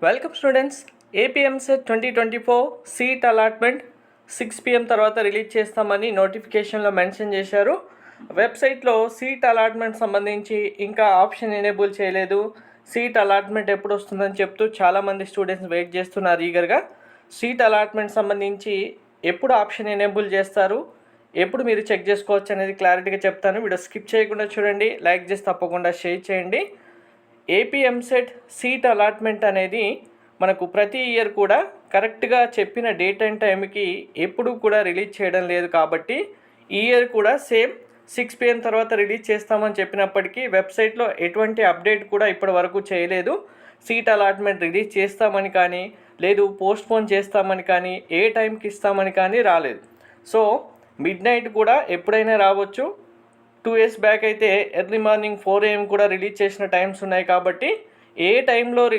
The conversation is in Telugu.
Welcome students. AP EAMCET 2024 seat allotment 6 PM తర్వాత రిలీజ్ చేస్తామని నోటిఫికేషన్లో మెన్షన్ చేశారు. వెబ్సైట్లో సీట్ అలాట్మెంట్ సంబంధించి ఇంకా ఆప్షన్ ఎనేబుల్ చేయలేదు. సీట్ అలాట్మెంట్ ఎప్పుడు వస్తుందని చెప్తూ చాలామంది స్టూడెంట్స్ వెయిట్ చేస్తున్నారు ఈగర్గా. సీట్ అలాట్మెంట్ సంబంధించి ఎప్పుడు ఆప్షన్ ఎనేబుల్ చేస్తారు, ఎప్పుడు మీరు చెక్ చేసుకోవచ్చు అనేది క్లారిటీగా చెప్తాను. వీడియో స్కిప్ చేయకుండా చూడండి, లైక్ చేసి తప్పకుండా షేర్ చేయండి. ఏపీఎంసెట్ సీట్ అలాట్మెంట్ అనేది మనకు ప్రతి ఇయర్ కూడా కరెక్ట్గా చెప్పిన డేట్ అండ్ టైంకి ఎప్పుడు కూడా రిలీజ్ చేయడం లేదు. కాబట్టి ఈ ఇయర్ కూడా సేమ్ 6 PM తర్వాత రిలీజ్ చేస్తామని చెప్పినప్పటికీ వెబ్సైట్లో ఎటువంటి అప్డేట్ కూడా ఇప్పటి వరకు చేయలేదు. సీట్ అలాట్మెంట్ రిలీజ్ చేస్తామని కానీ, లేదు పోస్ట్పోన్ చేస్తామని కానీ, ఏ టైంకి ఇస్తామని కానీ రాలేదు. సో మిడ్ నైట్ కూడా ఎప్పుడైనా రావచ్చు. 2 years బ్యాక్ అయితే ఎర్లీ మార్నింగ్ 4 AM కూడా రిలీజ్ చేసిన టైమ్స్ ఉన్నాయి. కాబట్టి ఏ టైంలో